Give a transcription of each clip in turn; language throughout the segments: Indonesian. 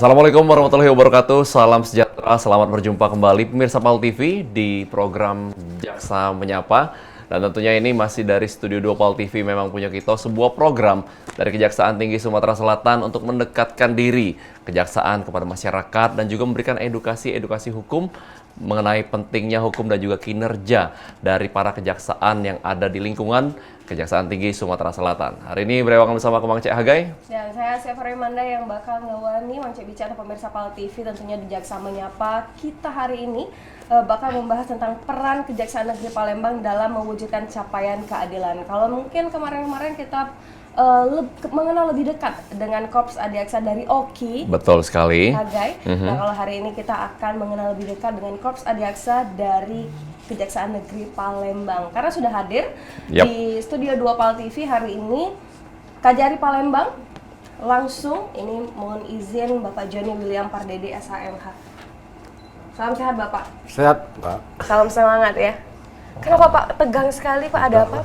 Assalamualaikum warahmatullahi wabarakatuh. Salam sejahtera, selamat berjumpa kembali pemirsa PAL TV di program Jaksa Menyapa. Dan tentunya ini masih dari Studio 2 PAL TV memang punya kita sebuah program dari Kejaksaan Tinggi Sumatera Selatan untuk mendekatkan diri kejaksaan kepada masyarakat dan juga memberikan edukasi hukum mengenai pentingnya hukum dan juga kinerja dari para kejaksaan yang ada di lingkungan Kejaksaan Tinggi Sumatera Selatan. Hari ini berewangan bersama Mang Cek Hagai. Dan saya Severi Manda yang bakal ngewani Mang Cek bicara pemirsa PAL TV tentunya di Jaksa Menyapa. Kita hari ini bakal membahas tentang peran Kejaksaan Negeri Palembang dalam mewujudkan capaian keadilan. Kalau mungkin kemarin-kemarin kita mengenal lebih dekat dengan Korps Adiaksa dari Oki. Betul sekali. Hagai. Nah, kalau hari ini kita akan mengenal lebih dekat dengan Korps Adiaksa dari Kejaksaan Negeri Palembang. Karena sudah hadir di Studio 2 PAL TV hari ini Kajari Palembang. Langsung ini mohon izin Bapak Joni William Pardede SHMH. Salam sehat Bapak. Sehat, Pak. Salam semangat ya. Kenapa Pak tegang sekali Pak? Ada apa?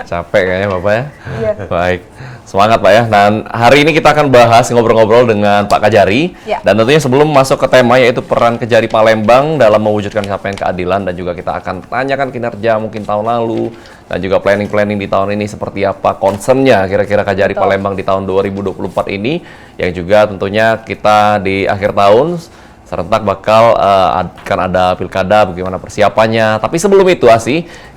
Capek kayaknya Bapak ya? Iya. Baik, semangat Pak ya. Dan hari ini kita akan bahas ngobrol-ngobrol dengan Pak Kajari. Ya. Dan tentunya sebelum masuk ke tema yaitu peran Kejari Palembang dalam mewujudkan capaian keadilan. Dan juga kita akan tanyakan kinerja mungkin tahun lalu. Dan juga planning-planning di tahun ini seperti apa concernnya kira-kira Kejari Palembang di tahun 2024 ini. Yang juga tentunya kita di akhir tahun serentak bakal akan ada pilkada, bagaimana persiapannya. Tapi sebelum itu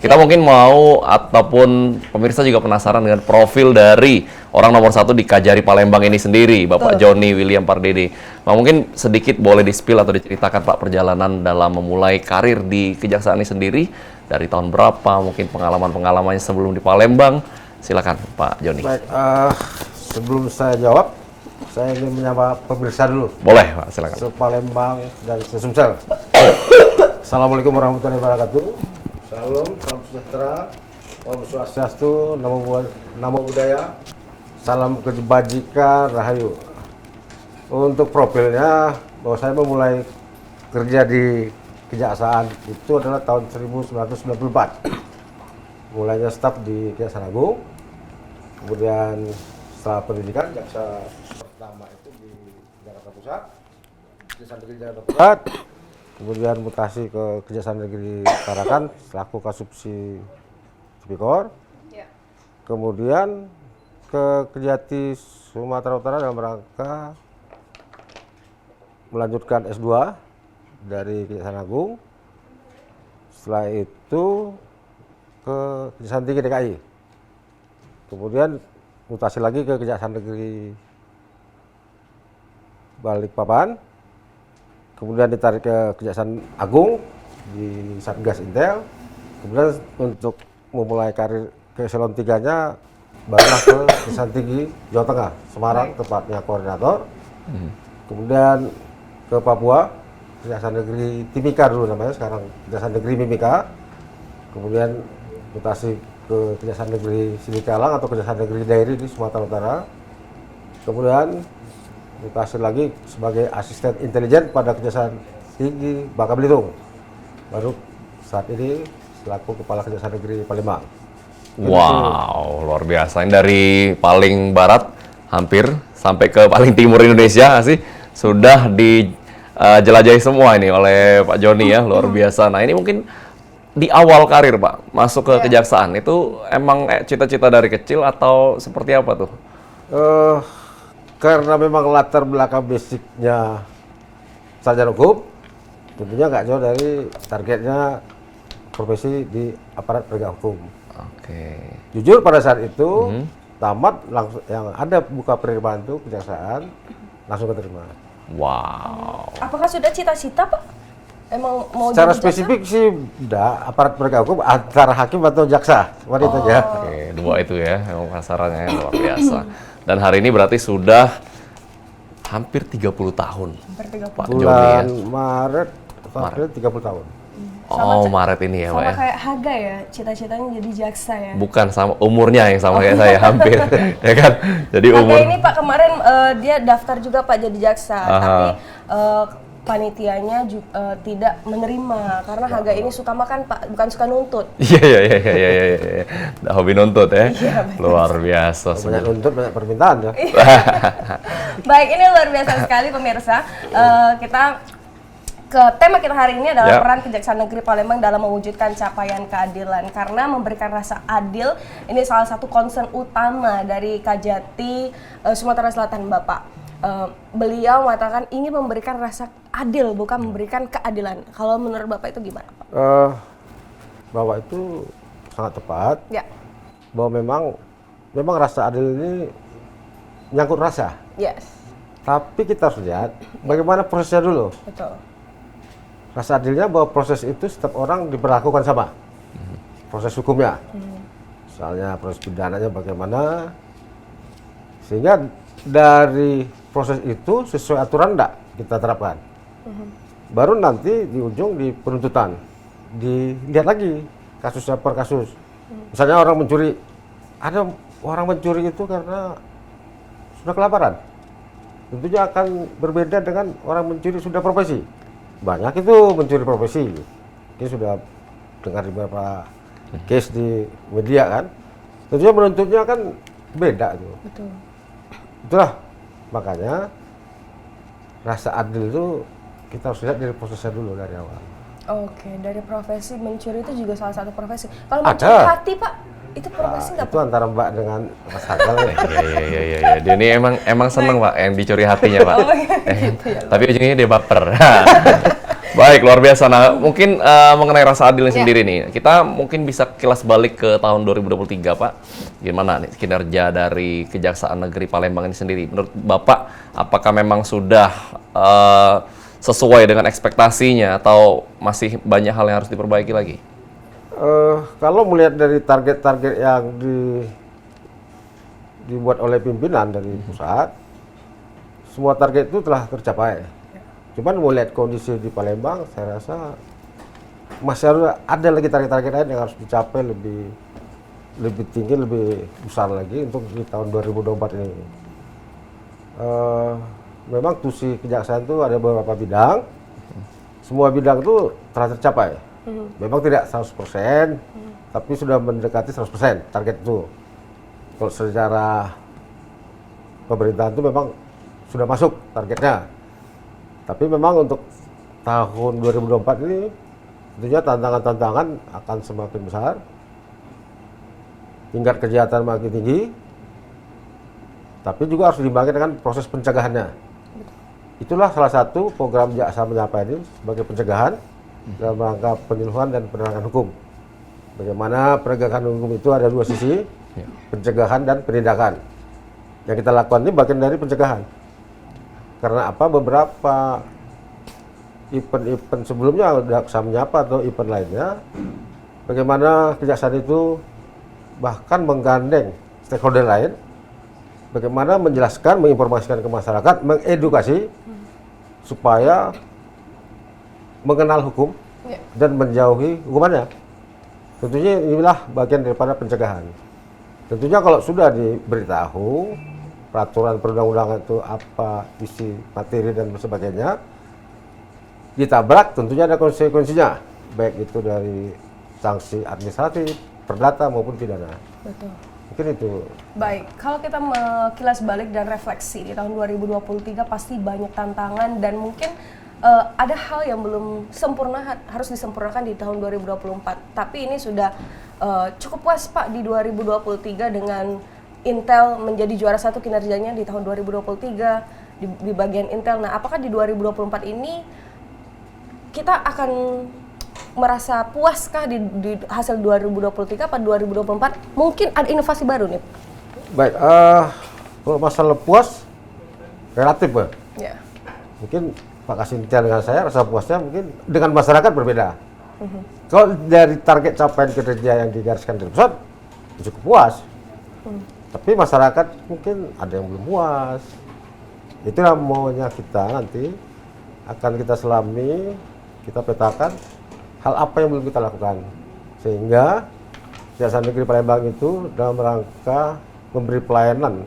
kita mungkin mau ataupun pemirsa juga penasaran dengan profil dari orang nomor satu di Kajari Palembang ini sendiri, Bapak Joni William Pardede. Nah, mungkin sedikit boleh di-spill atau diceritakan Pak perjalanan dalam memulai karir di kejaksaan ini sendiri dari tahun berapa, mungkin pengalaman-pengalamannya sebelum di Palembang. Silakan Pak Joni. Baik, sebelum saya jawab, saya ingin menyapa pemirsa dulu. Boleh Pak, silakan. Palembang dan Sumsel. Assalamualaikum warahmatullahi wabarakatuh. Salam sejahtera, Om Swastiastu, Namo Buddhaya, salam kebajikan, rahayu. Untuk profilnya, bahwa saya memulai kerja di kejaksaan itu adalah tahun 1994. Mulainya staf di Kejaksaan Agung, kemudian setelah pendidikan jaksa pertama itu di Jakarta Pusat, Kejaksaan Negeri Jakarta Pusat, kemudian mutasi ke Kejaksaan Negeri Tarakan selaku Kasubsi Tipikor, kemudian ke Kejati Sumatera Utara dalam rangka melanjutkan S2 dari Kejaksaan Agung. Setelah itu ke Kejaksaan Tinggi DKI, kemudian mutasi lagi ke Kejaksaan Negeri Balikpapan, kemudian ditarik ke Kejaksaan Agung di Satgas Intel, kemudian untuk memulai karir ke eselon 3-nya barulah ke Kejaksaan Tinggi Jawa Tengah, Semarang, tepatnya koordinator, kemudian ke Papua, Kejaksaan Negeri Timika dulu namanya, sekarang Kejaksaan Negeri Mimika, kemudian mutasi ke Kejaksaan Negeri Sidikalang atau Kejaksaan Negeri Dairi di Sumatera Utara, kemudian mutasi lagi sebagai asisten intelijen pada Kejaksaan Tinggi Bangka Belitung, baru saat ini selaku Kepala Kejaksaan Negeri Palembang. Wow, luar biasa. Ini dari paling barat hampir sampai ke paling timur Indonesia sudah dijelajahi semua ini oleh Pak Joni ya, luar biasa. Nah ini mungkin di awal karir Pak, masuk ke kejaksaan, itu emang cita-cita dari kecil atau seperti apa tuh? Karena memang latar belakang basicnya sarjana hukum, tentunya nggak jauh dari targetnya profesi di aparat penegak hukum. Oke. Jujur pada saat itu, tamat langsung yang ada buka penerimaan itu kejaksaan, langsung keterima. Wow. Apakah sudah cita-cita Pak? Emang mau Secara jadi spesifik sih udah aparat penegak hukum antara hakim atau jaksa, seperti itu aja. Oke, dua itu ya, emang pasarannya luar biasa. Dan hari ini berarti sudah hampir 30 tahun. Hampir 30. Pak Joni ya. Bulan Maret, April 30 tahun. Oh, Maret ini ya Pak Sama ya. kayak Haga ya, cita-citanya jadi jaksa ya. Bukan sama umurnya yang sama kayak saya hampir, ya kan? Jadi Haga umur. ini Pak kemarin dia daftar juga Pak jadi jaksa, tapi panitianya tidak menerima karena Haga ini suka makan Pak, bukan suka nuntut. Iya. Udah hobi nuntut ya. Luar biasa. Banyak nuntut, banyak permintaan ya. Baik, ini luar biasa sekali pemirsa. Kita ke tema kita hari ini adalah peran Kejaksaan Negeri Palembang dalam mewujudkan capaian keadilan. Karena memberikan rasa adil ini salah satu concern utama dari Kajati Sumatera Selatan, Bapak. Beliau mengatakan ingin memberikan rasa adil, bukan memberikan keadilan. Kalau menurut Bapak itu gimana, Pak? Bahwa itu sangat tepat. Ya. Bahwa memang rasa adil ini nyangkut rasa. Yes. Tapi kita harus lihat bagaimana prosesnya dulu. Betul. Rasa adilnya bahwa proses itu setiap orang diperlakukan sama. Proses hukumnya. Misalnya proses pidananya bagaimana. Sehingga dari proses itu sesuai aturan enggak kita terapkan. Baru nanti di ujung di penuntutan. Dilihat lagi kasusnya per kasus. Misalnya orang mencuri. Ada orang mencuri itu karena sudah kelaparan. Tentunya akan berbeda dengan orang mencuri sudah profesi. Banyak itu mencuri profesi. Kita sudah dengar di beberapa case di media kan. Tentunya menuntutnya kan beda itu. Betul. Itulah makanya rasa adil itu kita harus lihat dari prosesnya dulu dari awal. Oke, dari profesi mencuri itu juga salah satu profesi. Kalau mencuri hati, Pak, itu profesi nggak? Itu antara Mbak dengan Mas Hagal. Iya. Dia ini emang seneng Pak yang dicuri hatinya Pak. Oh, gitu ya. Tapi ujungnya dia baper. Baik, luar biasa. Nah, mungkin mengenai rasa adil sendiri nih, kita mungkin bisa kilas balik ke tahun 2023 Pak. Gimana nih kinerja dari Kejaksaan Negeri Palembang ini sendiri? Menurut Bapak, apakah memang sudah sesuai dengan ekspektasinya atau masih banyak hal yang harus diperbaiki lagi? Kalau melihat dari target-target yang dibuat oleh pimpinan dari pusat, semua target itu telah tercapai. Cuman melihat kondisi di Palembang, saya rasa masih harus ada lagi target-target lain yang harus dicapai lebih tinggi, lebih besar lagi untuk di tahun 2024 ini. Memang tusi kejaksaan itu ada beberapa bidang, semua bidang itu telah tercapai. Memang tidak 100%, tapi sudah mendekati 100% target itu. Kalau secara pemerintahan itu memang sudah masuk targetnya. Tapi memang untuk tahun 2024 ini tentunya tantangan-tantangan akan semakin besar. Tingkat kejahatan makin tinggi, tapi juga harus diimbangi dengan proses pencegahannya. Itulah salah satu program Jaksa Menyapa ini sebagai pencegahan dalam rangka penyuluhan dan penegakan hukum. Bagaimana penegakan hukum itu ada dua sisi, pencegahan dan penindakan. Yang kita lakukan ini bagian dari pencegahan. Karena apa? Beberapa event-event sebelumnya Jaksa Menyapa atau event lainnya, bagaimana kejaksaan itu bahkan menggandeng stakeholder lain, bagaimana menjelaskan, menginformasikan ke masyarakat, mengedukasi supaya mengenal hukum dan menjauhi hukumannya. Tentunya inilah bagian daripada pencegahan. Tentunya kalau sudah diberitahu peraturan perundang-undangan itu apa isi materi dan sebagainya, ditabrak tentunya ada konsekuensinya, baik itu dari sanksi administratif, perdata maupun pidana. Betul. Mungkin itu. Baik, kalau kita kilas balik dan refleksi di tahun 2023 pasti banyak tantangan dan mungkin ada hal yang belum sempurna, harus disempurnakan di tahun 2024. Tapi ini sudah cukup puas Pak di 2023 dengan Intel menjadi juara satu kinerjanya di tahun 2023 di bagian Intel. Nah, apakah di 2024 ini kita akan merasa puaskah di hasil 2023 atau 2024? Mungkin ada inovasi baru nih. Baik, kalau masalah puas relatif Pak. Ya. Mungkin Pak Kasintia dengan saya rasa puasnya mungkin dengan masyarakat berbeda. Kalau dari target capaian kinerja yang digariskan dari pusat cukup puas. Tapi masyarakat mungkin ada yang belum puas. Itulah maunya kita nanti akan kita selami, kita petakan hal apa yang belum kita lakukan. Sehingga Kejaksaan Negeri Palembang itu dalam rangka memberi pelayanan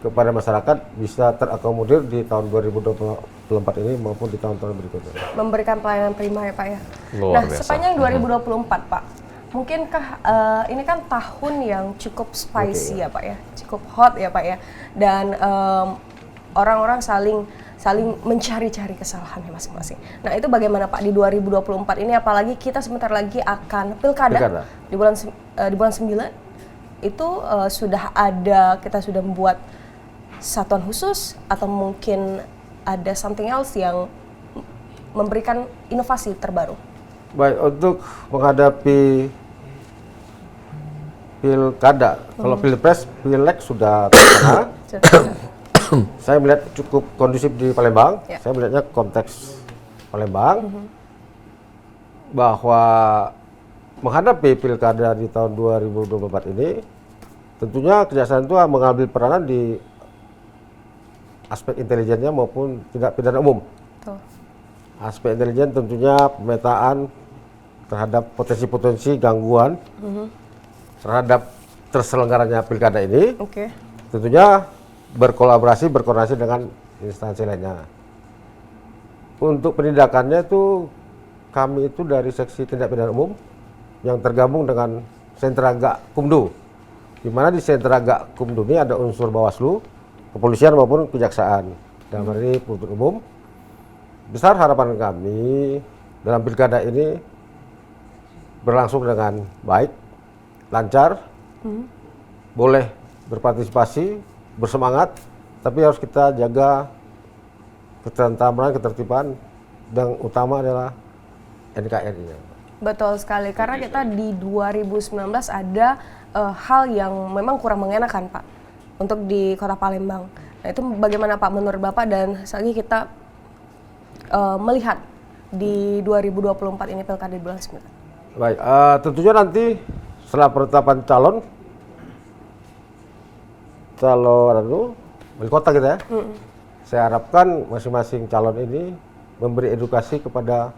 kepada masyarakat bisa terakomodir di tahun 2024 ini maupun di tahun-tahun berikutnya. Memberikan pelayanan prima ya Pak ya. Luar Nah, biasa. sepanjang 2024 Pak, mungkinkah ini kan tahun yang cukup spicy ya Pak ya, cukup hot ya Pak ya, dan orang-orang saling mencari-cari kesalahannya masing-masing. Nah, itu bagaimana Pak di 2024 ini, apalagi kita sebentar lagi akan pilkada. Di bulan 9 itu kita sudah membuat satuan khusus atau mungkin ada something else yang memberikan inovasi terbaru. Baik, untuk menghadapi pilkada, kalau pilpres, pileg sudah terkena. Saya melihat cukup kondusif di Palembang. Ya. Saya melihatnya konteks Palembang bahwa menghadapi pilkada di tahun 2024 ini, tentunya Kejaksaan itu mengambil peranan di aspek intelijennya maupun tindak pidana umum. Tuh. Aspek intelijen tentunya pemetaan terhadap potensi-potensi gangguan terhadap terselenggaranya pilkada ini. Oke. Tentunya berkoordinasi dengan instansi lainnya. Untuk penindakannya itu kami itu dari seksi tindak pidana umum yang tergabung dengan sentra Gakumdu, di mana di sentra Gakumdu ini ada unsur Bawaslu, kepolisian maupun kejaksaan. Dalam hal ini penuntut umum. Besar harapan kami dalam pilkada ini berlangsung dengan baik, lancar, boleh berpartisipasi, bersemangat, tapi harus kita jaga ketentraman, ketertiban, dan utama adalah NKRI-nya. Betul sekali, karena kita di 2019 ada hal yang memang kurang mengenakan Pak untuk di Kota Palembang. Nah, itu bagaimana Pak menurut Bapak, dan lagi kita melihat di 2024 ini pilkada di bulan 9. Baik, tentunya nanti setelah penetapan calon wali kota kita ya, saya harapkan masing-masing calon ini memberi edukasi kepada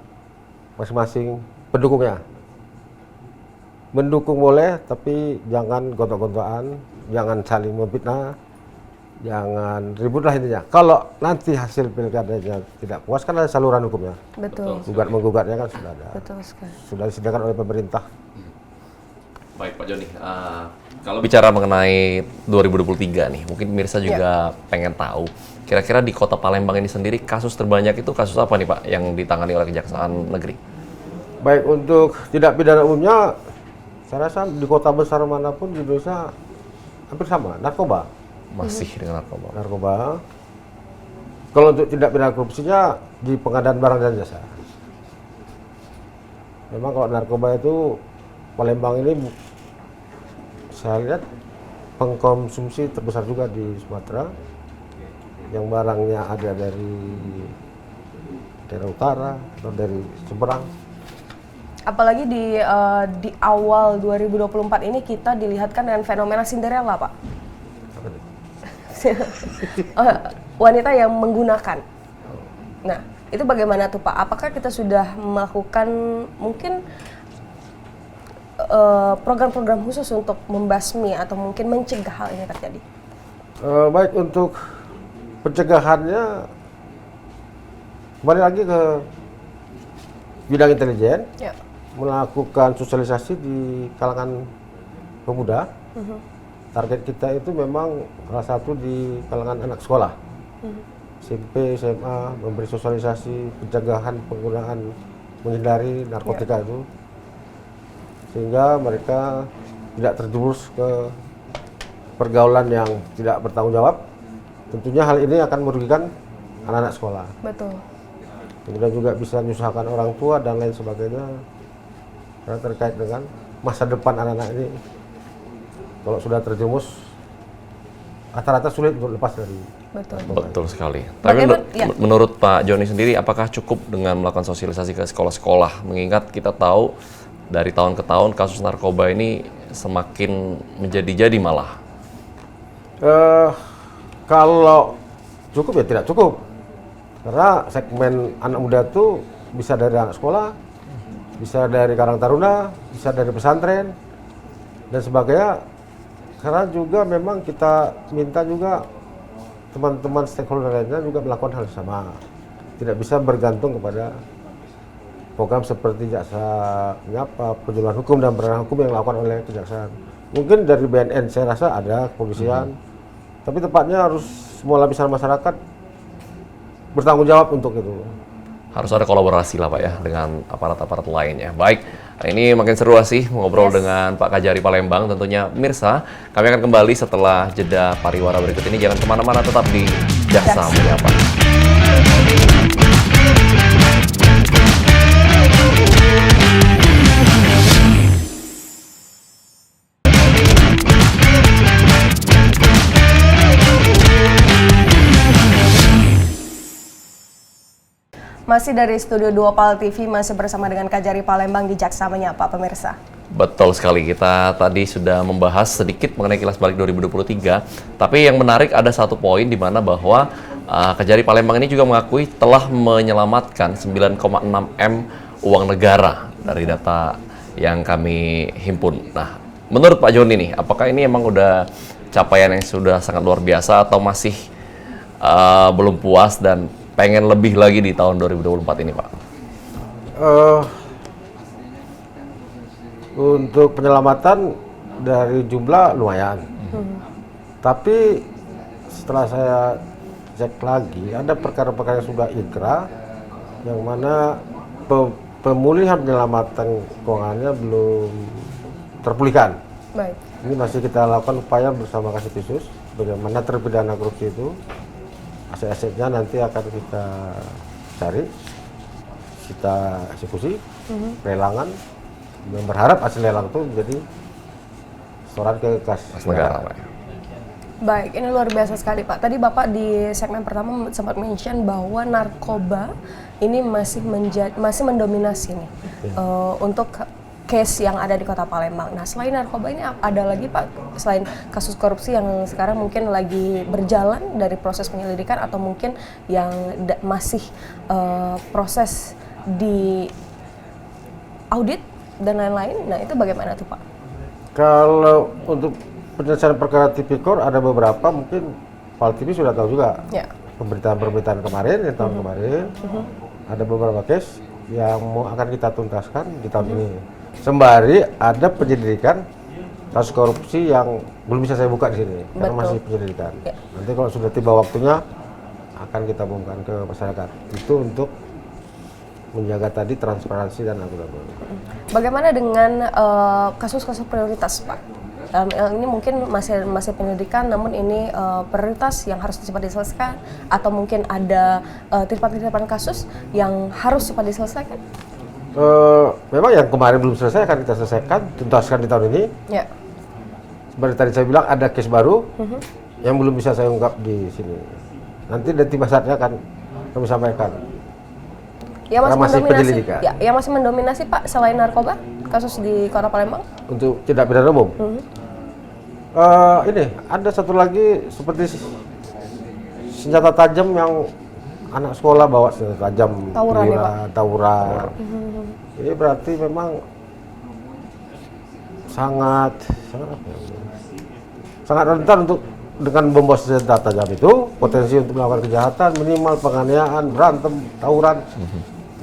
masing-masing pendukungnya. Mendukung boleh, tapi jangan gontok-gontokan, jangan saling memfitnah, jangan ribut lah intinya. Kalau nanti hasil pilkadanya tidak puas, kan ada saluran hukumnya. Betul. Gugat-menggugatnya kan sudah ada. Betul sekali. Sudah disediakan oleh pemerintah. Baik Pak Joni, kalau bicara mengenai 2023 nih, mungkin pemirsa juga pengen tahu, kira-kira di Kota Palembang ini sendiri kasus terbanyak itu kasus apa nih Pak yang ditangani oleh Kejaksaan Negeri? Baik, untuk tindak pidana umumnya, saya rasa di kota besar manapun di Indonesia hampir sama, narkoba. Masih dengan narkoba. Narkoba. Kalau untuk tindak pidana korupsinya di pengadaan barang dan jasa. Memang kalau narkoba itu Palembang ini saya lihat pengkonsumsi terbesar juga di Sumatera, yang barangnya ada dari daerah utara atau dari seberang. Apalagi di awal 2024 ini kita dilihatkan dengan fenomena Cinderella Pak. Wanita yang menggunakan. Nah, itu bagaimana tuh Pak? Apakah kita sudah melakukan mungkin program-program khusus untuk membasmi atau mungkin mencegah hal ini terjadi? Baik, untuk pencegahannya kembali lagi ke bidang intelijen, Ya. melakukan sosialisasi di kalangan pemuda. Target kita itu memang salah satu di kalangan anak sekolah, SMP, SMA, memberi sosialisasi pencegahan penggunaan menghindari narkotika itu, sehingga mereka tidak terjerumus ke pergaulan yang tidak bertanggung jawab. Tentunya hal ini akan merugikan anak-anak sekolah. Betul. Kemudian juga bisa menyusahkan orang tua dan lain sebagainya, karena terkait dengan masa depan anak-anak ini. Kalau sudah terjerumus, rata-rata sulit untuk lepas dari. Betul. Betul sekali. Tapi menurut Pak Joni sendiri, apakah cukup dengan melakukan sosialisasi ke sekolah-sekolah? Mengingat kita tahu dari tahun ke tahun kasus narkoba ini semakin menjadi-jadi malah. Kalau cukup ya tidak cukup, karena segmen anak muda itu bisa dari anak sekolah, bisa dari Karang Taruna, bisa dari pesantren dan sebagainya. Karena juga memang kita minta juga teman-teman stakeholder lainnya juga melakukan hal yang sama. Tidak bisa bergantung kepada program seperti jaksa menyapa, penjualan hukum dan penegakan hukum yang dilakukan oleh kejaksaan. Mungkin dari BNN saya rasa ada kepolisian, tapi tepatnya harus semua lapisan masyarakat bertanggung jawab untuk itu. Harus ada kolaborasi lah Pak ya dengan aparat-aparat lainnya. Baik, ini makin seru sih ngobrol dengan Pak Kajari Palembang tentunya. Mirsa, kami akan kembali setelah jeda pariwara berikut ini. Jangan kemana-mana, tetap di Jaksa Menyapa. Masih dari Studio 2 PAL TV, masih bersama dengan Kajari Palembang di Jaksa Menyapa, pemirsa. Betul sekali, kita tadi sudah membahas sedikit mengenai kilas balik 2023. Tapi yang menarik ada satu poin di mana bahwa Kajari Palembang ini juga mengakui telah menyelamatkan 9,6 M uang negara dari data yang kami himpun. Nah, menurut Pak Joni nih, apakah ini emang udah capaian yang sudah sangat luar biasa atau masih belum puas dan pengen lebih lagi di tahun 2024 ini, Pak? Untuk penyelamatan dari jumlah lumayan. Tapi setelah saya cek lagi, ada perkara-perkara yang sudah inkrah, yang mana pemulihan penyelamatan keuangannya belum terpulihkan. Baik. Ini masih kita lakukan upaya bersama Kasih bagaimana terpidana korupsi itu, aset-asetnya nanti akan kita cari, kita eksekusi, lelangan, dan berharap hasil lelang itu menjadi setoran ke kas negara. Baik, ini luar biasa sekali Pak. Tadi Bapak di segmen pertama sempat mention bahwa narkoba ini masih mendominasi nih untuk case yang ada di Kota Palembang. Nah, selain narkoba ini ada lagi Pak, selain kasus korupsi yang sekarang mungkin lagi berjalan dari proses penyelidikan atau mungkin yang masih proses di audit dan lain-lain. Nah, itu bagaimana tuh Pak? Kalau untuk penyelesaian perkara tipikor ada beberapa, mungkin PAL TV sudah tahu juga. Ya. Pemberitaan kemarin, yang tahun kemarin, ada beberapa case yang akan kita tuntaskan di tahun ini. Sembari ada penyelidikan kasus korupsi yang belum bisa saya buka di sini, karena masih penyelidikan. Ya. Nanti kalau sudah tiba waktunya akan kita umumkan ke masyarakat. Itu untuk menjaga tadi transparansi dan akuntabel. Bagaimana dengan kasus-kasus prioritas Pak? Ini mungkin masih penyelidikan, namun ini prioritas yang harus cepat diselesaikan, atau mungkin ada titipan-titipan kasus yang harus cepat diselesaikan? Memang yang kemarin belum selesai akan kita selesaikan, tuntaskan di tahun ini. Ya. Seperti tadi saya bilang ada case baru yang belum bisa saya ungkap di sini. Nanti dan tiba saatnya akan kami sampaikan. Ya, masih penyelidikan. Ya, yang masih mendominasi Pak selain narkoba, kasus di Kota Palembang? Untuk tindak pidana umum. Ini ada satu lagi seperti senjata tajam yang anak sekolah bawa senjata tajam, tawuran. Ini berarti memang sangat rentan untuk dengan membawa senjata tajam itu, potensi untuk melakukan kejahatan, minimal penganiayaan, berantem, tawuran.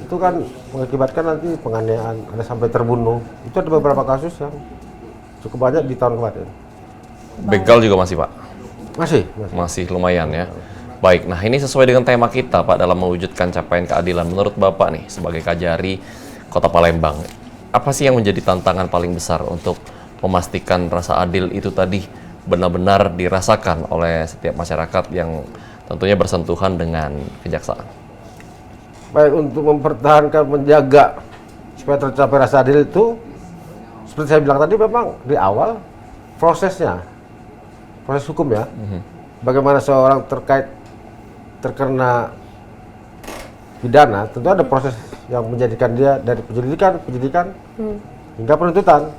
Itu kan mengakibatkan nanti penganiayaan, ada sampai terbunuh. Itu ada beberapa kasus yang cukup banyak di tahun kemarin. Begal juga masih, Pak? Masih lumayan ya. Baik, nah ini sesuai dengan tema kita Pak dalam mewujudkan capaian keadilan. Menurut Bapak nih sebagai Kajari Kota Palembang, apa sih yang menjadi tantangan paling besar untuk memastikan rasa adil itu tadi benar-benar dirasakan oleh setiap masyarakat yang tentunya bersentuhan dengan kejaksaan? Baik, untuk mempertahankan, menjaga supaya tercapai rasa adil itu, seperti saya bilang tadi, memang di awal proses hukum ya. Bagaimana seorang terkena pidana, tentu ada proses yang menjadikan dia dari penyidikan hingga penuntutan.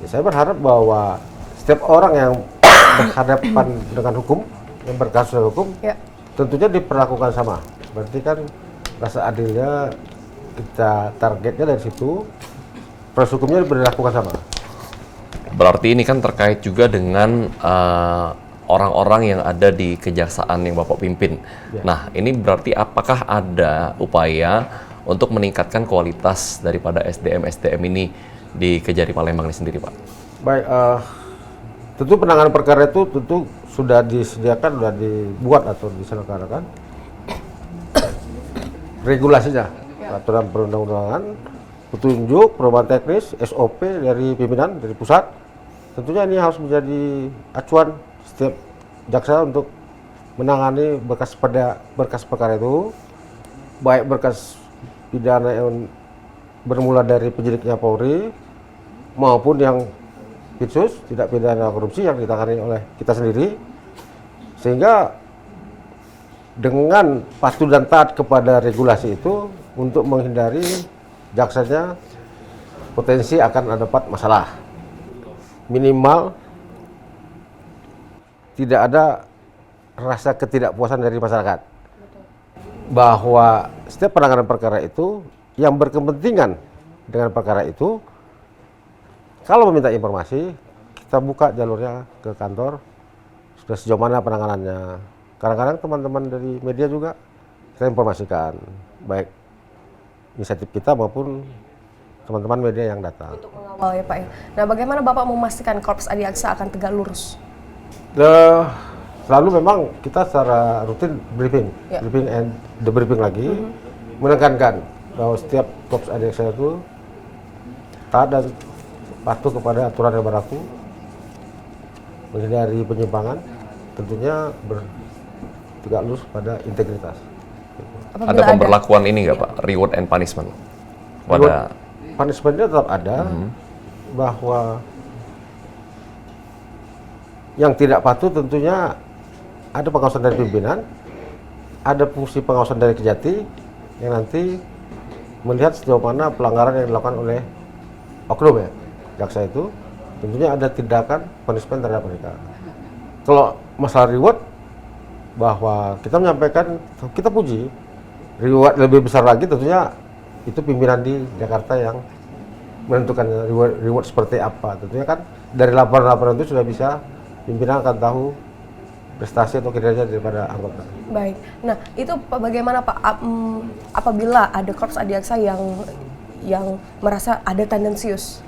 Ya, saya berharap bahwa setiap orang yang berhadapan dengan hukum, yang berkasus dengan hukum, tentunya diperlakukan sama. Berarti kan rasa adilnya kita targetnya dari situ, proses hukumnya diberlakukan sama. Berarti ini kan terkait juga dengan orang-orang yang ada di kejaksaan yang Bapak pimpin. Nah, ini berarti apakah ada upaya untuk meningkatkan kualitas daripada SDM ini di Kejari Palembang ini sendiri, Pak? Baik, tentu penanganan perkara itu tentu sudah disediakan, sudah dibuat atau diselenggarakan regulasinya, aturan perundang-undangan, petunjuk, perubahan teknis, SOP dari pimpinan, dari pusat. Tentunya ini harus menjadi acuan setiap jaksa untuk menangani berkas perkara itu, baik berkas pidana yang bermula dari penyidiknya Polri maupun yang Pitsus, tidak pidana korupsi yang ditangani oleh kita sendiri, sehingga dengan patuh dan taat kepada regulasi itu untuk menghindari jaksanya potensi akan dapat masalah. Minimal tidak ada rasa ketidakpuasan dari masyarakat bahwa setiap penanganan perkara itu yang berkepentingan dengan perkara itu, kalau meminta informasi kita buka jalurnya ke kantor, sudah sejauh mana penanganannya. Kadang-kadang teman-teman dari media juga kita informasikan, baik inisiatif kita maupun teman-teman media yang datang. Untuk mengawal ya Pak ya. Nah, bagaimana Bapak memastikan Korps Adiaksa akan tegak lurus? Selalu memang kita secara rutin briefing, briefing and debriefing lagi, menekankan bahwa setiap Korps Adiaksa itu taat dan patuh kepada aturan yang berlaku, menghindari penyimpangan, tentunya tegak lurus pada integritas. Ada pemberlakuan ini nggak Pak, reward and punishment? Punishmentnya tetap ada, bahwa yang tidak patuh tentunya ada pengawasan dari pimpinan, ada fungsi pengawasan dari Kejati yang nanti melihat sejauh mana pelanggaran yang dilakukan oleh oknum ya, jaksa itu, tentunya ada tindakan punishment terhadap mereka. Kalau masalah reward, bahwa kita menyampaikan, kita puji, reward lebih besar lagi tentunya itu pimpinan di Jakarta yang menentukan reward seperti apa. Tentunya kan dari laporan-laporan itu sudah bisa pimpinan akan tahu prestasi atau kinerja daripada anggota. Baik. Nah, itu bagaimana Pak apabila ada Korps Adiaksa yang merasa ada tendensius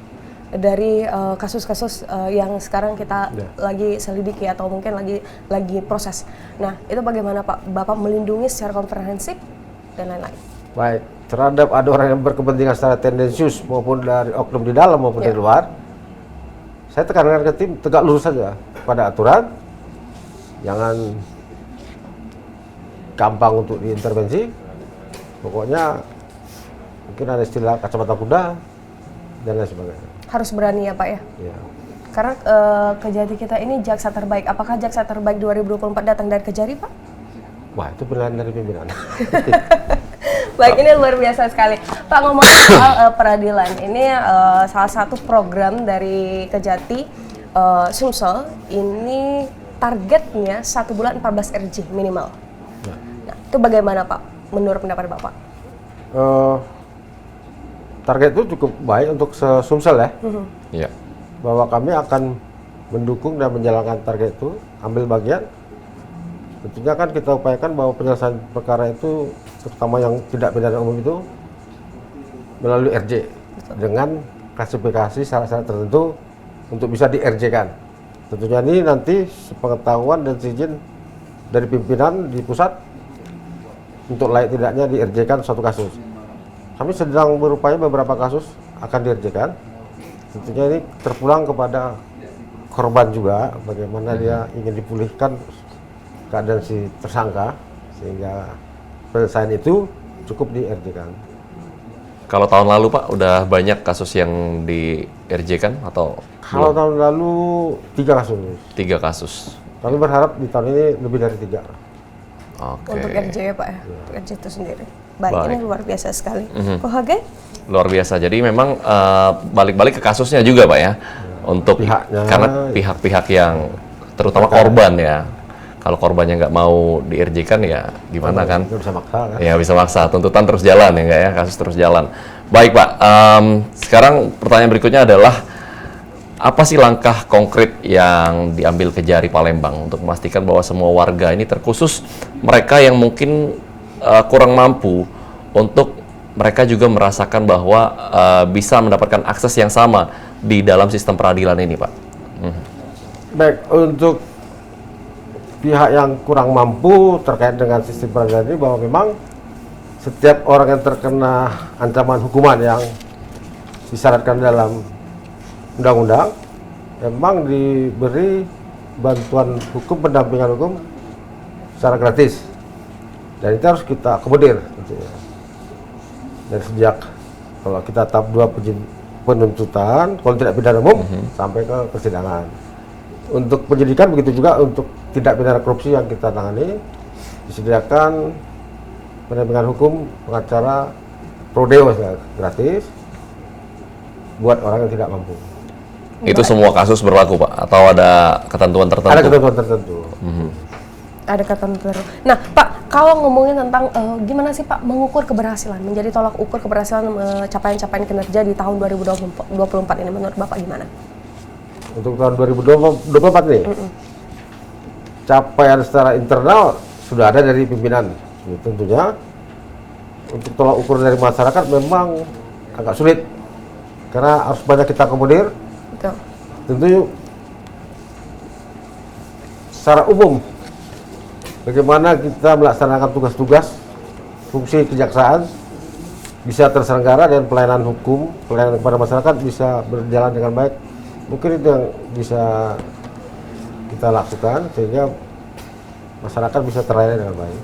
dari kasus-kasus yang sekarang kita lagi selidiki atau mungkin lagi proses. Nah, itu bagaimana Pak Bapak melindungi secara komprehensif dan lain-lain? Baik, terhadap ada orang yang berkepentingan secara tendensius maupun dari oknum di dalam maupun di luar, saya tekankan ke tim tegak lurus saja pada aturan, jangan gampang untuk diintervensi. Pokoknya mungkin ada istilah kacamata kuda dan lain sebagainya. Harus berani ya Pak ya? Ya. Karena Kejati kita ini jaksa terbaik. Apakah jaksa terbaik 2024 datang dari Kejari Pak? Wah, itu pilihan dari pimpinan. Baik, ini luar biasa sekali. Pak, ngomong soal peradilan, ini salah satu program dari Kejati Sumsel, ini targetnya 1 bulan 14 RJ minimal. Nah, itu bagaimana Pak, menurut pendapat Bapak? Target itu cukup baik untuk Sumsel ya. Iya. Bahwa kami akan mendukung dan menjalankan target itu, ambil bagian. Tentunya kan kita upayakan bahwa penyelesaian perkara itu, terutama yang tidak pidana umum itu, melalui RJ. Dengan klasifikasi syarat-syarat tertentu untuk bisa di RJ kan. Tentunya ini nanti sepengetahuan dan izin dari pimpinan di pusat untuk layak tidaknya di RJ kan suatu kasus. Kami sedang berupaya beberapa kasus akan di RJ kan. Tentunya ini terpulang kepada korban juga, bagaimana dia ingin dipulihkan keadaan si tersangka, sehingga penyelesaian itu cukup di RJ kan. Kalau tahun lalu Pak, udah banyak kasus yang di RJ kan atau? Kalau tahun lalu 3 kasus. 3 kasus. Kami berharap di tahun ini lebih dari 3. Oke. Untuk RJ ya Pak ya, untuk RJ itu sendiri. Baik, ini luar biasa sekali. Kohage? Luar biasa. Jadi memang balik-balik ke kasusnya juga Pak ya, untuk pihaknya, karena pihak-pihak yang terutama korban ya. Kalau korbannya nggak mau di RJ kan ya gimana kan? Bisa maksa kan? Ya bisa maksa. Tuntutan terus jalan ya nggak ya? Kasus terus jalan. Baik Pak. Sekarang pertanyaan berikutnya adalah apa sih langkah konkret yang diambil Kejari Palembang untuk memastikan bahwa semua warga ini, terkhusus mereka yang mungkin kurang mampu, untuk mereka juga merasakan bahwa bisa mendapatkan akses yang sama di dalam sistem peradilan ini, Pak? Baik, untuk pihak yang kurang mampu terkait dengan sistem peradilan ini, bahwa memang setiap orang yang terkena ancaman hukuman yang disyaratkan dalam undang-undang memang diberi bantuan hukum, pendampingan hukum secara gratis, dan itu harus kita akomodir gitu ya. Dan sejak kalau kita tahap 2 penuntutan, kalau tidak pidana umum sampai ke persidangan. Untuk penyidikan begitu juga, untuk tindak pidana korupsi yang kita tangani disediakan pendampingan hukum, pengacara pro deos gratis buat orang yang tidak mampu. Itu semua kasus berlaku, Pak? Atau ada ketentuan tertentu? Ada ketentuan tertentu. Ada ketentuan tertentu. Nah, Pak, kalau ngomongin tentang gimana sih Pak mengukur keberhasilan, menjadi tolak ukur keberhasilan capaian-capaian kinerja di tahun 2024 ini, menurut Bapak gimana? Untuk tahun 2024 nih, capaian secara internal sudah ada dari pimpinan. Ya, tentunya untuk tolak ukur dari masyarakat memang agak sulit karena harus banyak kita akomodir. Betul. Tentu secara umum bagaimana kita melaksanakan tugas-tugas fungsi kejaksaan bisa terselenggara dan pelayanan hukum, pelayanan kepada masyarakat bisa berjalan dengan baik. Mungkin itu yang bisa kita lakukan sehingga masyarakat bisa terlayani dengan baik.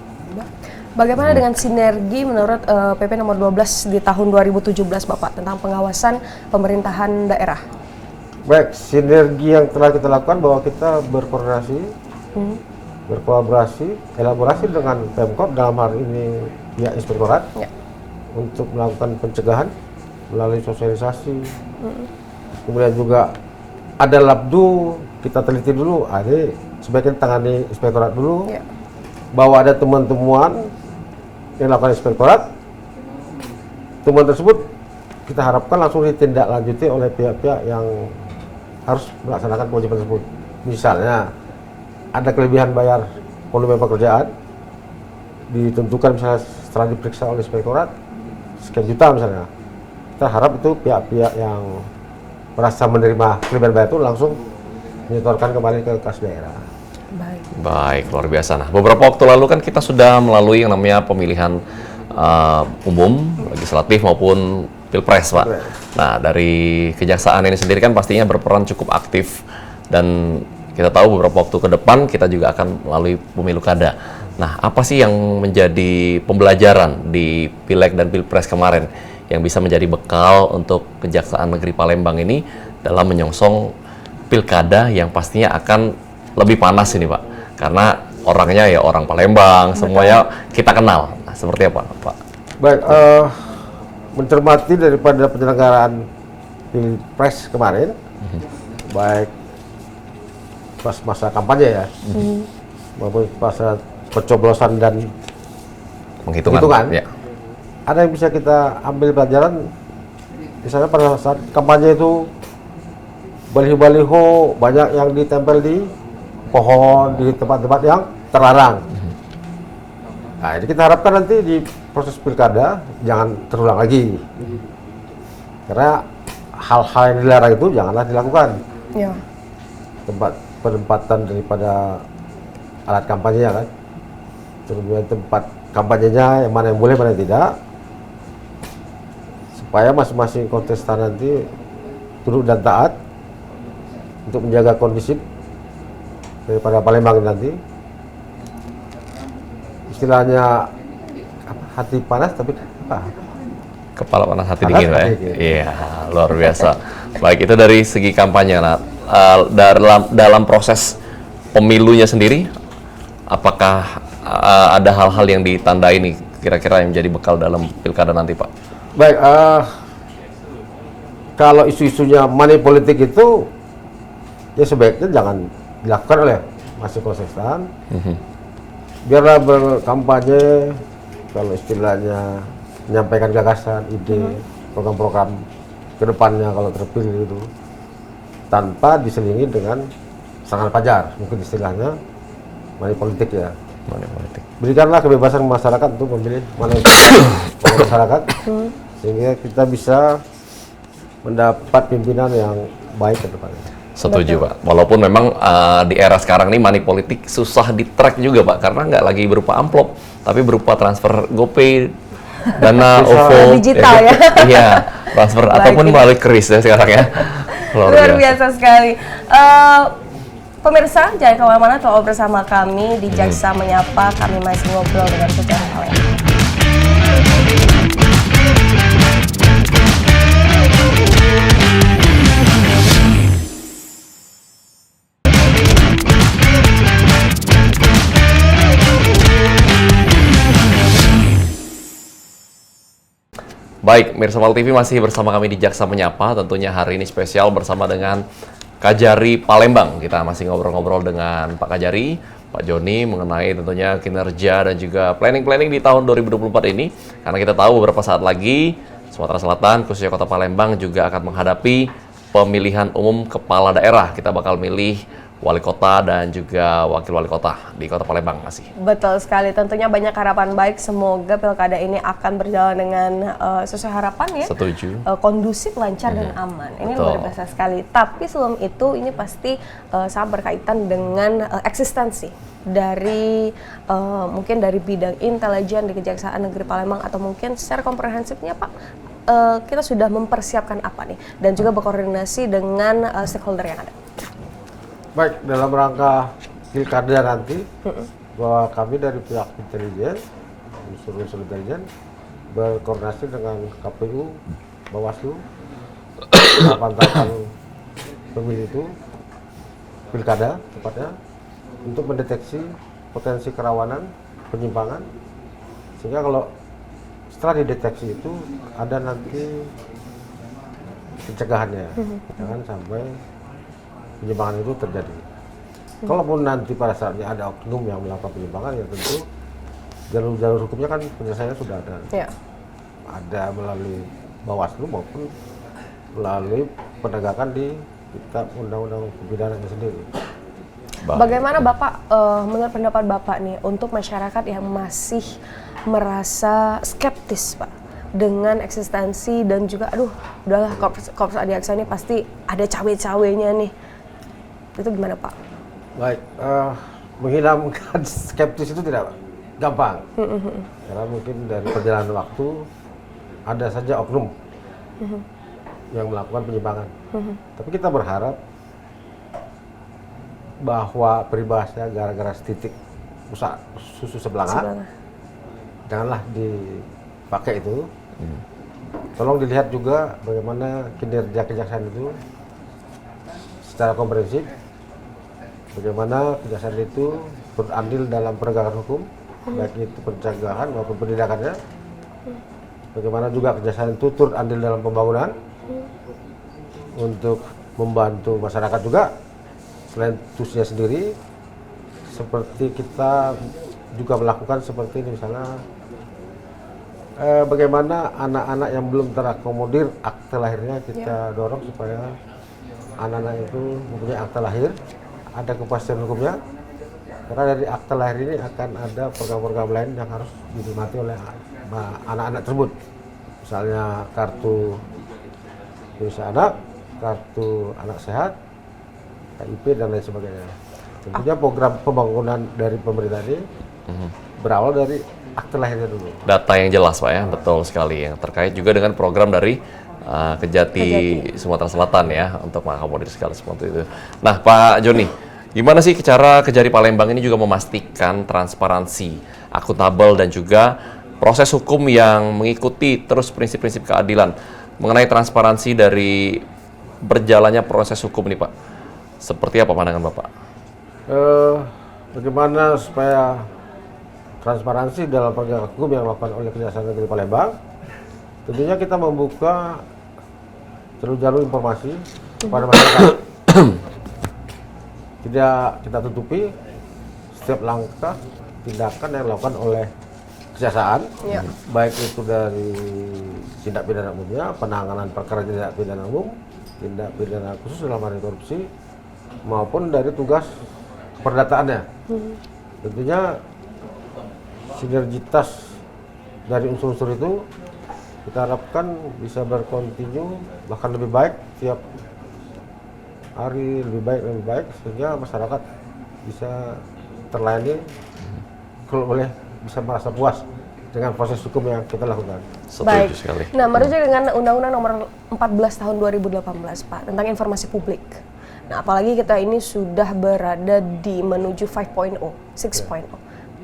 Bagaimana dengan sinergi menurut PP nomor 12 di tahun 2017 Bapak tentang pengawasan pemerintahan daerah? Baik, sinergi yang telah kita lakukan bahwa kita berkoordinasi, berkolaborasi, elaborasi dengan Pemkot, dalam hal ini pihak inspektorat, untuk melakukan pencegahan melalui sosialisasi. Kemudian juga ada labdu, kita teliti dulu, ada sebaiknya tangani inspektorat dulu, bahwa ada temuan-temuan yang dilakukan inspektorat, temuan tersebut kita harapkan langsung ditindaklanjuti oleh pihak-pihak yang harus melaksanakan kewajiban tersebut. Misalnya ada kelebihan bayar volume pekerjaan, ditentukan misalnya setelah diperiksa oleh inspektorat sekian juta misalnya, kita harap itu pihak-pihak yang merasa menerima kelebihan bayar itu langsung menyetorkan kembali ke kas daerah. Baik, luar biasa. Nah, beberapa waktu lalu kan kita sudah melalui yang namanya pemilihan umum, legislatif maupun pilpres, Pak. Nah, dari kejaksaan ini sendiri kan pastinya berperan cukup aktif, dan kita tahu beberapa waktu ke depan kita juga akan melalui pemilu kada. Nah, apa sih yang menjadi pembelajaran di Pileg dan Pilpres kemarin yang bisa menjadi bekal untuk Kejaksaan Negeri Palembang ini dalam menyongsong pilkada yang pastinya akan lebih panas ini, Pak? Karena orangnya ya orang Palembang, semuanya kita kenal. Nah, seperti apa, Pak? Baik, mencermati daripada penyelenggaraan Pilpres kemarin, baik pas masa kampanye ya, maupun masa pencoblosan dan penghitungan, ya. Ada yang bisa kita ambil pelajaran. Misalnya pada saat kampanye itu baliho-baliho banyak yang ditempel di pohon, di tempat-tempat yang terlarang. Nah, jadi kita harapkan nanti di proses pilkada jangan terulang lagi, karena hal-hal yang dilarang itu janganlah dilakukan. Tempat penempatan daripada alat kampanye kan, kemudian tempat kampanyenya yang mana yang boleh, mana yang tidak, supaya masing-masing kontestan nanti tunduk dan taat untuk menjaga kondisi daripada Palembang nanti. Istilahnya hati panas tapi kepala panas hati dingin, Pak. Iya, luar biasa. Baik, itu dari segi kampanye. Nah, dalam proses pemilunya sendiri, apakah ada hal-hal yang ditandai nih kira-kira yang menjadi bekal dalam pilkada nanti, Pak? Baik, kalau isu-isunya money politik itu ya sebaiknya jangan dilakukan oleh masing kontestan. Biarlah berkampanye, kalau istilahnya menyampaikan gagasan, ide, program-program ke depannya kalau terpilih itu. tanpa diselingi dengan serangan pajar, mungkin istilahnya money politik ya. Money politik. Berikanlah kebebasan masyarakat untuk memilih mana yang masyarakat, sehingga kita bisa mendapat pimpinan yang baik ke depannya. Setuju Pak. Walaupun memang di era sekarang ini money politik susah di-track juga Pak, karena nggak lagi berupa amplop, tapi berupa transfer GoPay, Dana, OVO, digital ya. Iya, transfer ataupun melalui kris ya sekarang ya. Luar biasa sekali. Pemirsa, jangan kemana-mana, tetap bersama kami di Jaksa Menyapa. Kami masih ngobrol dengan Sejarah Palembang. Baik, Mirsa Pal TV masih bersama kami di Jaksa Menyapa. Tentunya hari ini spesial bersama dengan Kajari Palembang. Kita masih ngobrol-ngobrol dengan Pak Kajari, Pak Joni mengenai tentunya kinerja dan juga planning-planning di tahun 2024 ini. Karena kita tahu beberapa saat lagi Sumatera Selatan, khususnya Kota Palembang juga akan menghadapi pemilihan umum kepala daerah. Kita bakal milih wali kota dan juga wakil wali kota di Kota Palembang masih. Betul sekali, tentunya banyak harapan baik. Semoga pilkada ini akan berjalan dengan sesuai harapan ya. Setuju. Kondusif, lancar dan aman. Ini Betul. luar biasa sekali. Tapi sebelum itu ini pasti sangat berkaitan dengan eksistensi dari mungkin dari bidang intelijen di Kejaksaan Negeri Palembang, atau mungkin secara komprehensifnya Pak, kita sudah mempersiapkan apa nih, dan juga berkoordinasi dengan stakeholder yang ada. Baik, dalam rangka pilkada nanti, bahwa kami dari pihak intelijen, unsur-unsur intelijen, berkoordinasi dengan KPU, Bawaslu, tahapan-tahapan pemilu itu, pilkada tepatnya, untuk mendeteksi potensi kerawanan, penyimpangan, sehingga kalau setelah dideteksi itu ada nanti pencegahannya, jangan sampai penyimpangan itu terjadi. Kalaupun nanti pada saatnya ada oknum yang melakukan penyimpangan, ya tentu jalur-jalur hukumnya kan penyelesaiannya sudah ada. Ya. Ada melalui Bawaslu maupun melalui penegakan di kitab undang-undang pidana sendiri. Bagaimana Bapak, menurut pendapat Bapak nih, untuk masyarakat yang masih merasa skeptis Pak dengan eksistensi dan juga udahlah Korps Adiaksa ini pasti ada cawe-cawenya nih, itu gimana Pak? Baik, menghilangkan skeptis itu tidak gampang, karena mungkin dari perjalanan waktu ada saja oknum yang melakukan penyimpangan. Tapi kita berharap bahwa peribahasanya gara-gara setitik usaha susu sebelanga, janganlah dipakai itu. Tolong dilihat juga bagaimana kinerja kejaksaan itu secara komprehensif, bagaimana kejaksaan itu berandil dalam penegakan hukum, baik itu pencegahan maupun penindakannya, bagaimana juga kejaksaan itu turut andil dalam pembangunan untuk membantu masyarakat juga. Selain tugasnya sendiri, seperti kita juga melakukan seperti ini, misalnya bagaimana anak-anak yang belum terakomodir akte lahirnya kita dorong supaya anak-anak itu mempunyai akte lahir, ada kepastian hukumnya, karena dari akte lahir ini akan ada program-program lain yang harus dinikmati oleh anak-anak tersebut, misalnya kartu Indonesia Anak, kartu anak sehat, KIP dan lain sebagainya. Tentunya program pembangunan dari pemerintah ini berawal dari akte lahirnya dulu. Data yang jelas Pak ya, betul sekali. Yang terkait juga dengan program dari Kejati Sumatera Selatan ya, untuk mengakomodir segala seperti itu. Nah Pak Joni, gimana sih cara Kejari Palembang ini juga memastikan transparansi, akuntabel dan juga proses hukum yang mengikuti terus prinsip-prinsip keadilan mengenai transparansi dari berjalannya proses hukum ini Pak? Seperti apa pandangan Bapak? Bagaimana supaya transparansi dalam penegakan hukum yang dilakukan oleh Kejaksaan Negeri Palembang? Tentunya kita membuka jalur-jalur informasi kepada masyarakat. Tidak kita tutupi setiap langkah tindakan yang dilakukan oleh kejaksaan, baik itu dari tindak pidana umumnya, penanganan perkara tindak pidana umum, tindak pidana khusus dalam hal korupsi maupun dari tugas perdataannya. Tentunya sinergitas dari unsur-unsur itu kita harapkan bisa berkontinu, bahkan lebih baik tiap hari, lebih baik sehingga masyarakat bisa terlayani, kalau boleh bisa merasa puas dengan proses hukum yang kita lakukan. Baik. Sekali. Nah, merujuk dengan Undang-Undang Nomor 14 Tahun 2018, Pak, tentang informasi publik. Nah, apalagi kita ini sudah berada di menuju 5.0, 6.0.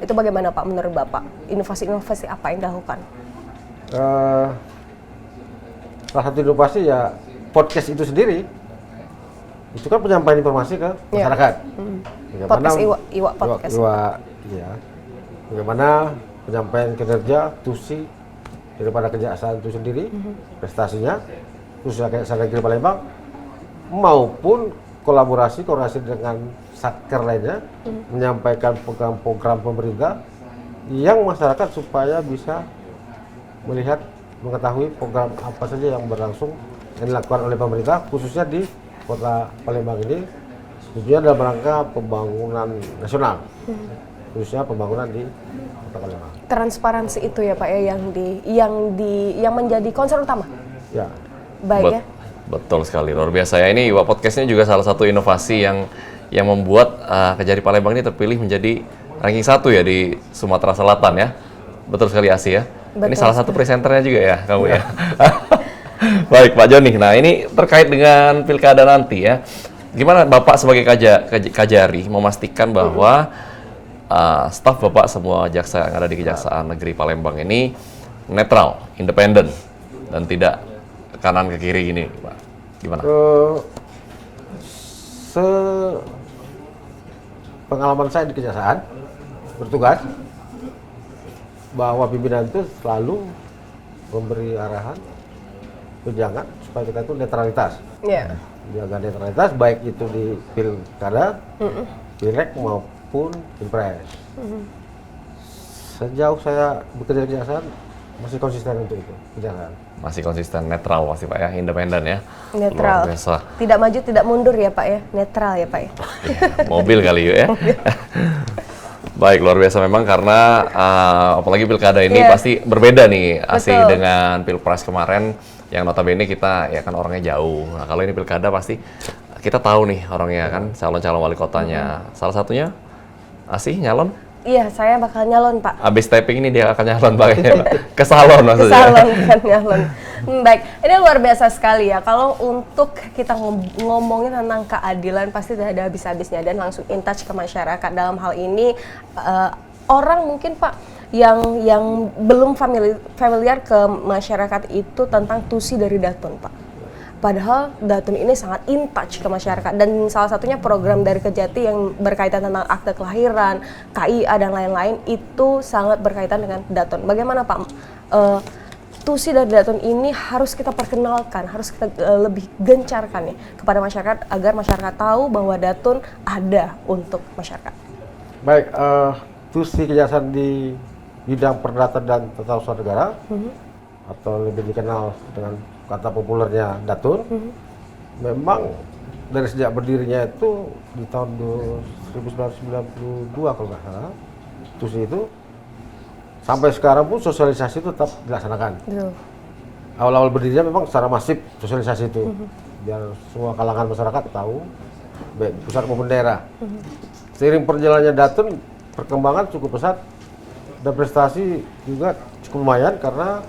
Itu bagaimana Pak menurut Bapak? Inovasi-inovasi apa yang dilakukan? Salah satu inovasi ya podcast itu sendiri. Itu kan penyampaian informasi ke masyarakat. Podcast Iwa Podcast. Iya. Bagaimana penyampaian kinerja TUSI daripada kejaksaan itu sendiri, prestasinya, khususnya Kejaksaan Negeri Palembang, maupun koordinasi dengan satker lainnya, menyampaikan program-program pemerintah yang masyarakat supaya bisa melihat, mengetahui program apa saja yang berlangsung yang dilakukan oleh pemerintah, khususnya di Kota Palembang ini, tentunya dalam rangka pembangunan nasional, khususnya pembangunan di Kota Palembang. Transparansi itu ya Pak ya yang menjadi concern utama. Ya. Baik ya. Betul sekali, luar biasa ya. Ini Iwa Podcast-nya juga salah satu inovasi yang membuat Kejari Palembang ini terpilih menjadi ranking 1 ya di Sumatera Selatan ya. Betul sekali Asi ya. Betul ini salah satu presenternya juga ya kamu ya. Baik Pak Joni, nah ini terkait dengan pilkada nanti ya. Gimana Bapak sebagai Kajari memastikan bahwa staf Bapak semua jaksa yang ada di Kejaksaan Negeri Palembang ini netral, independen, dan tidak ke kanan ke kiri gini, Pak? Gimana? Pengalaman saya di Kejaksaan bertugas bahwa pimpinan itu selalu memberi arahan, tunjangan supaya kita itu netralitas. Iya. Jaga netralitas baik itu di pilkada, pilek maupun pilpres. Sejauh saya bekerja di Kejaksaan masih konsisten untuk itu, Kejaksaan. Masih konsisten, netral pasti Pak ya, independen ya. Netral. Luar biasa. Tidak maju, tidak mundur ya Pak ya, netral ya Pak ya. Mobil kali yuk ya. Baik, luar biasa memang karena apalagi pilkada ini pasti berbeda nih Asi dengan pilpres kemarin yang notabene kita ya kan orangnya jauh. Nah kalau ini pilkada pasti kita tahu nih orangnya kan calon-calon wali kotanya. Salah satunya Asi nyalon? Iya, saya bakal nyalon Pak. Abis taping ini dia akan nyalon pakainya Pak. Ke salon maksudnya. Ke salon kan nyalon. Baik, ini luar biasa sekali ya. Kalau untuk kita ngomongin tentang keadilan pasti tidak ada habis-habisnya dan langsung in touch ke masyarakat. Dalam hal ini orang mungkin Pak yang belum familiar ke masyarakat itu tentang TUSI dari Datun Pak. Padahal Datun ini sangat in touch ke masyarakat dan salah satunya program dari Kejati yang berkaitan tentang akte kelahiran, KIA dan lain-lain itu sangat berkaitan dengan Datun. Bagaimana Pak? TUSI dari Datun ini harus kita perkenalkan, harus kita lebih gencarkan nih kepada masyarakat agar masyarakat tahu bahwa Datun ada untuk masyarakat. Baik, TUSI Kejaksaan di bidang perdata dan tata usaha negara atau lebih dikenal dengan kata populernya Datun, memang dari sejak berdirinya itu di tahun 1992 kalau nggak salah, TUSI itu sampai sekarang pun sosialisasi itu tetap dilaksanakan. Awal-awal berdirinya memang secara masif sosialisasi itu, biar semua kalangan masyarakat tahu, baik pusat maupun daerah. Seiring perjalanannya Datun, perkembangan cukup pesat dan prestasi juga cukup lumayan karena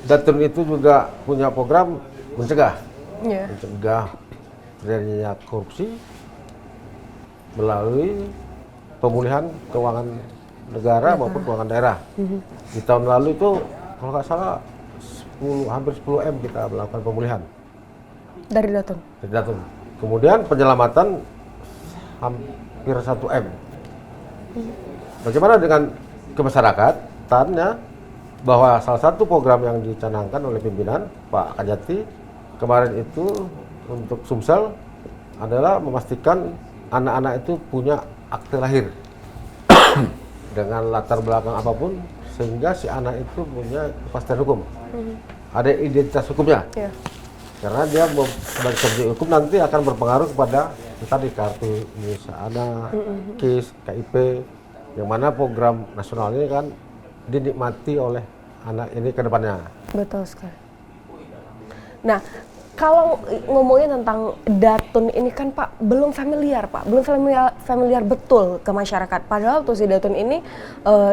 Datun itu juga punya program mencegah terjadinya korupsi melalui pemulihan keuangan negara maupun keuangan daerah. Di tahun lalu itu kalau nggak salah hampir 10 M kita melakukan pemulihan dari Datun. Kemudian penyelamatan hampir 1 M. Bagaimana dengan kemasyarakatannya? Bahwa salah satu program yang dicanangkan oleh pimpinan Pak Kajati kemarin itu untuk Sumsel adalah memastikan anak-anak itu punya akte lahir dengan latar belakang apapun sehingga si anak itu punya kepastian hukum, ada identitas hukumnya. Karena dia sebagai subjek hukum nanti akan berpengaruh kepada tadi kartu Indonesia Anak, KIS, KIP, yang mana program nasional ini kan dinikmati oleh anak ini ke depannya. Betul sekali. Nah, kalau ngomongin tentang Datun ini kan Pak, belum familiar Pak, belum familiar betul ke masyarakat. Padahal tuh si Datun ini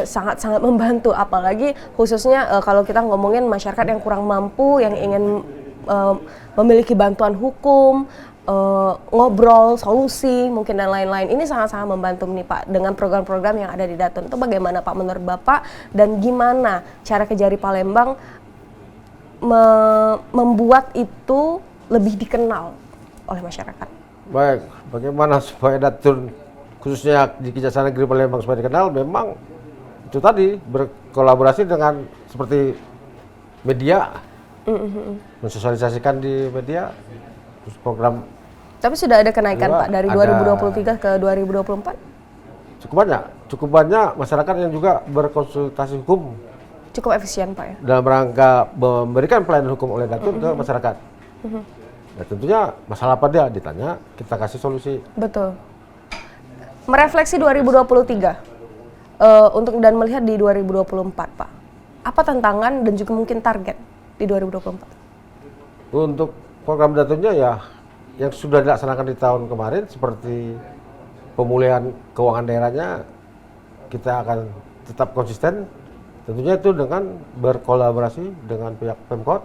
sangat-sangat membantu, apalagi khususnya kalau kita ngomongin masyarakat yang kurang mampu, yang ingin memiliki bantuan hukum, ngobrol, solusi, mungkin dan lain-lain. Ini sangat-sangat membantu nih Pak dengan program-program yang ada di Datun. Itu bagaimana Pak menurut Bapak, dan gimana cara Kejari Palembang membuat itu lebih dikenal oleh masyarakat? Baik, bagaimana supaya Datun khususnya di Kejaksaan Negeri Palembang supaya dikenal, memang itu tadi berkolaborasi dengan seperti media, mensosialisasikan di media, terus program. Tapi sudah ada kenaikan Pak dari ada, 2023 ke 2024? Cukup banyak masyarakat yang juga berkonsultasi hukum. Cukup efisien Pak ya? Dalam rangka memberikan pelayanan hukum oleh Datun ke masyarakat. Dan tentunya masalah apa dia ditanya, kita kasih solusi. Betul. Merefleksi 2023 untuk dan melihat di 2024 Pak, apa tantangan dan juga mungkin target di 2024? Untuk program Datunnya ya yang sudah dilaksanakan di tahun kemarin seperti pemulihan keuangan daerahnya, kita akan tetap konsisten. Tentunya itu dengan berkolaborasi dengan pihak Pemkot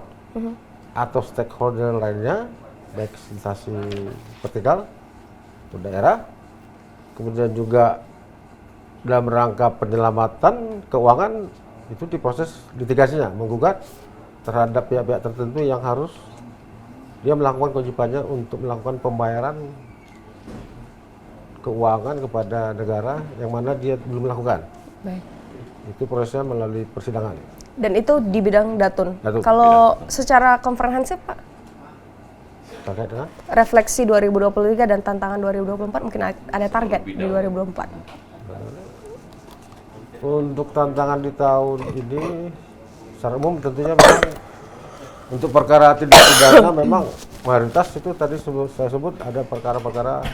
atau stakeholder lainnya, baik instansi vertikal atau daerah. Kemudian juga dalam rangka penyelamatan keuangan itu diproses litigasinya, menggugat terhadap pihak-pihak tertentu yang harus dia melakukan kewajibannya untuk melakukan pembayaran keuangan kepada negara yang mana dia belum melakukan. Baik. Itu prosesnya melalui persidangan. Dan itu di bidang Datun. Datun. Kalau secara komprehensif Pak, Terkait dengan refleksi 2023 dan tantangan 2024 mungkin ada target di 2024. untuk tantangan di tahun ini secara umum tentunya memang untuk perkara tindak pidana memang mayoritas itu tadi saya sebut ada perkara-perkara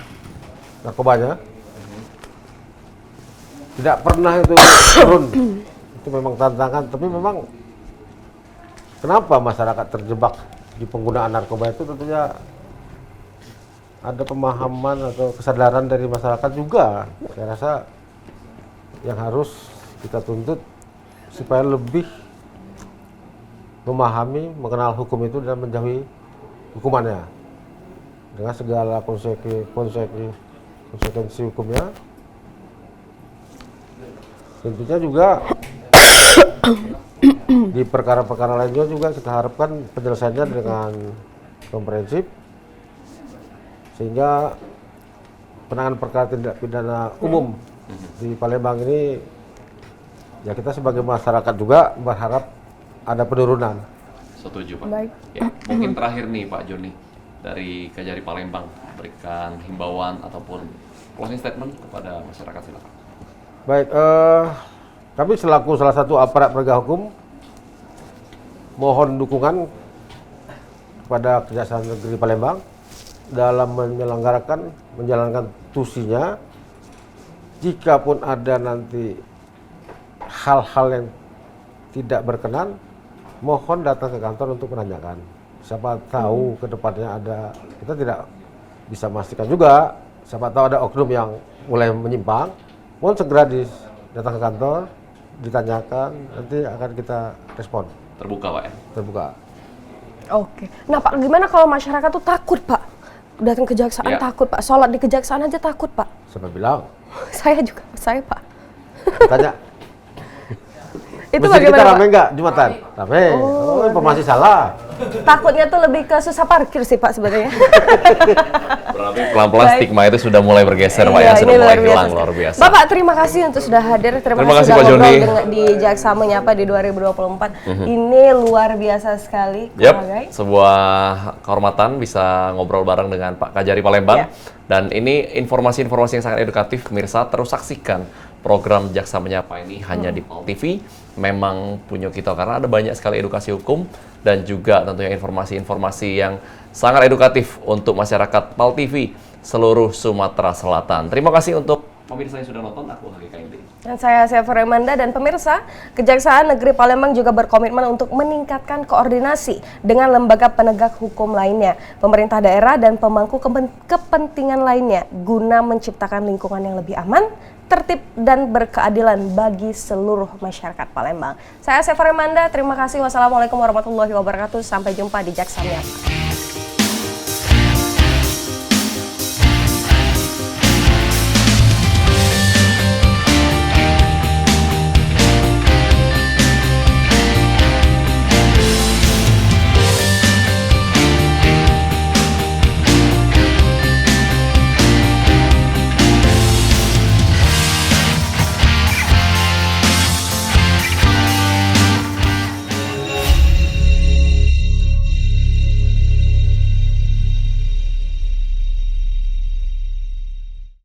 narkobanya. Tidak pernah itu turun. Itu memang tantangan, tapi memang kenapa masyarakat terjebak di penggunaan narkoba itu tentunya ada pemahaman atau kesadaran dari masyarakat juga. Saya rasa yang harus kita tuntut supaya lebih memahami, mengenal hukum itu dan menjauhi hukumannya dengan segala konsekuensi hukumnya. Tentunya juga di perkara-perkara lainnya juga kita harapkan penyelesaiannya dengan komprehensif sehingga penanganan perkara tindak pidana umum di Palembang ini ya kita sebagai masyarakat juga berharap ada penurunan. Setuju Pak. Baik. Ya, mungkin terakhir nih Pak Joni dari Kejari Palembang berikan himbauan ataupun closing statement kepada masyarakat, silakan. Baik, kami selaku salah satu aparat penegak hukum mohon dukungan kepada Kejaksaan Negeri Palembang dalam menjalankan tusinya. Jikapun ada nanti hal-hal yang tidak berkenan, mohon datang ke kantor untuk menanyakan. Siapa tahu ke depannya ada, kita tidak bisa memastikan juga, siapa tahu ada oknum yang mulai menyimpang, mohon segera datang ke kantor, ditanyakan, nanti akan kita respon. Terbuka Pak ya? Terbuka. Oke. Nah Pak, gimana kalau masyarakat tuh takut Pak? Datang kejaksaan takut Pak, sholat di kejaksaan aja takut Pak. Siapa bilang? Saya Pak. Tanya. Itu Masjid kita bagaimana rame Pak? nggak Jumatan? Rame. Oh, informasi salah. Takutnya tuh lebih ke susah parkir sih Pak sebenarnya. Berarti pelan-pelan stigma itu sudah mulai bergeser Pak Iya, ya, sudah ini mulai hilang, luar biasa. Bapak terima kasih untuk sudah hadir, terima kasih Pak sudah ngobrol Joni. di Jaksa Menyapa di 2024. Ini luar biasa sekali. Yap, sebuah kehormatan bisa ngobrol bareng dengan Pak Kejari Palembang. Dan ini informasi-informasi yang sangat edukatif, pemirsa terus saksikan program Jaksa Menyapa ini hanya di PAL TV memang punya kita, karena ada banyak sekali edukasi hukum dan juga tentunya informasi-informasi yang sangat edukatif untuk masyarakat PAL TV seluruh Sumatera Selatan. Terima kasih untuk pemirsa yang sudah nonton. Aku Hakika Inti. Dan saya Seva Remanda, dan pemirsa, Kejaksaan Negeri Palembang juga berkomitmen untuk meningkatkan koordinasi dengan lembaga penegak hukum lainnya, pemerintah daerah dan pemangku kepentingan lainnya guna menciptakan lingkungan yang lebih aman, tertib dan berkeadilan bagi seluruh masyarakat Palembang. Saya Seva Remanda, terima kasih. Wassalamualaikum warahmatullahi wabarakatuh. Sampai jumpa di Jaksa Menyapa.